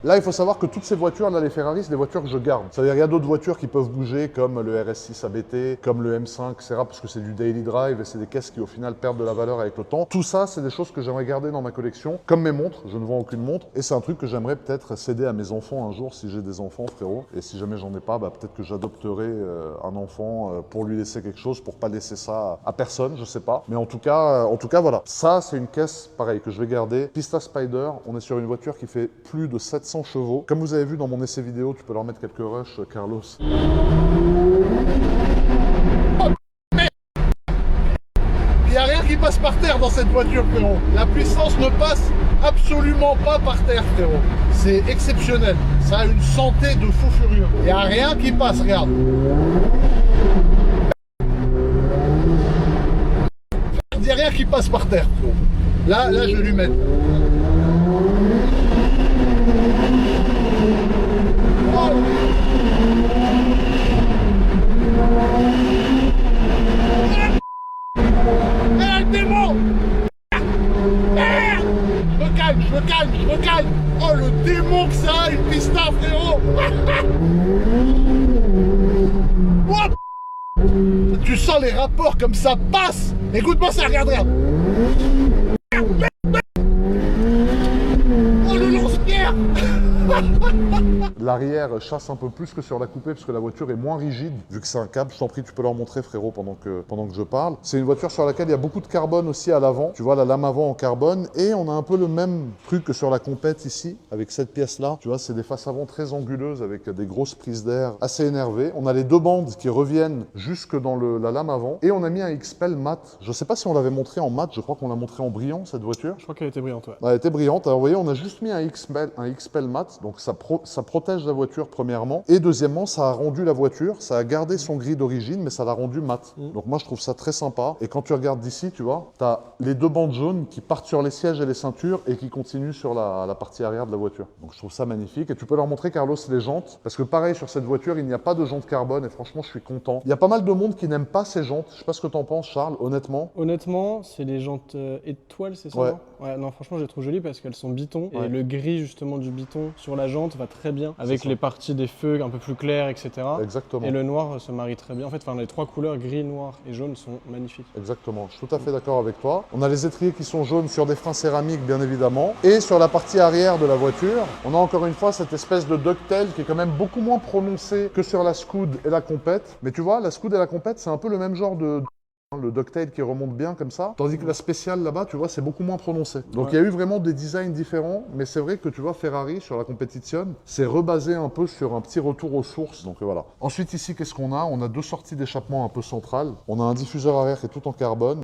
Là, il faut savoir que toutes ces voitures, là, les Ferrari, c'est des voitures que je garde. C'est-à-dire, il y a d'autres voitures qui peuvent bouger, comme le RS6 ABT, comme le M5, etc., parce que c'est du daily drive et c'est des caisses qui, au final, perdent de la valeur avec le temps. Tout ça, c'est des choses que j'aimerais garder dans ma collection, comme mes montres. Je ne vends aucune montre. Et c'est un truc que j'aimerais peut-être céder à mes enfants un jour, si j'ai des enfants, frérot. Et si jamais j'en ai pas, bah, peut-être que j'adopterai un enfant pour lui laisser quelque chose, pour pas laisser ça à personne, je sais pas. Mais en tout cas, voilà. Ça, c'est une caisse, pareil, que je vais garder. Pista Spider, on est sur une voiture qui fait plus de 700 chevaux. Comme vous avez vu dans mon essai vidéo, tu peux leur mettre quelques rushs, Carlos. Il n'y a rien qui passe par terre dans cette voiture, frérot. La puissance ne passe absolument pas par terre, frérot. C'est exceptionnel. Ça a une santé de fou furieux. Il n'y a rien qui passe, regarde. Il n'y a rien qui passe par terre, frérot. Là, je vais lui mettre. Oh. Le démon! Je me calme! Oh, le démon que ça a, une pista, frérot! Oh, tu sens les rapports comme ça passe! Écoute-moi ça, regarde! Oh, le lance-pierre! L'arrière chasse un peu plus que sur la coupée parce que la voiture est moins rigide vu que c'est un câble. Je t'en prie, tu peux leur montrer, frérot, pendant que je parle. C'est une voiture sur laquelle il y a beaucoup de carbone aussi à l'avant. Tu vois la lame avant en carbone et on a un peu le même truc que sur la compète ici avec cette pièce-là. Tu vois, c'est des faces avant très anguleuses avec des grosses prises d'air assez énervées. On a les deux bandes qui reviennent jusque dans la lame avant et on a mis un X-Pel mat. Je sais pas si on l'avait montré en mat, je crois qu'on l'a montré en brillant cette voiture. Je crois qu'elle était brillante, ouais. Elle était brillante. Alors vous voyez, on a juste mis un X-Pel mat, donc ça protège la voiture premièrement, et deuxièmement, ça a rendu la voiture, ça a gardé son gris d'origine, mais ça l'a rendu mat. Donc moi, je trouve ça très sympa. Et quand tu regardes d'ici, tu vois, tu as les deux bandes jaunes qui partent sur les sièges et les ceintures et qui continuent sur la partie arrière de la voiture. Donc je trouve ça magnifique. Et tu peux leur montrer, Carlos, les jantes, parce que pareil, sur cette voiture, il n'y a pas de jantes carbone, et franchement, je suis content. Il y a pas mal de monde qui n'aime pas ces jantes. Je sais pas ce que t'en penses, Charles, honnêtement. Honnêtement, c'est les jantes étoiles, c'est ça? Ouais. Ouais, non, franchement, je les trouve jolies parce qu'elles sont biton. Ouais. Et le gris, justement, du biton sur la jante va très bien avec les parties des feux un peu plus claires, etc. Exactement. Et le noir se marie très bien. En fait, les trois couleurs, gris, noir et jaune, sont magnifiques. Exactement, je suis tout à fait d'accord avec toi. On a les étriers qui sont jaunes sur des freins céramiques, bien évidemment. Et sur la partie arrière de la voiture, on a encore une fois cette espèce de ducktail qui est quand même beaucoup moins prononcé que sur la Scud et la Compète. Mais tu vois, la Scud et la Compète, c'est un peu le même genre de... Le ducktail qui remonte bien comme ça, tandis que la spéciale là-bas, tu vois, c'est beaucoup moins prononcé. Donc il y a eu vraiment des designs différents, mais c'est vrai que tu vois, Ferrari sur la Competition, c'est rebasé un peu sur un petit retour aux sources, donc voilà. Ensuite ici, qu'est-ce qu'on a? On a deux sorties d'échappement un peu centrales. On a un diffuseur arrière qui est tout en carbone.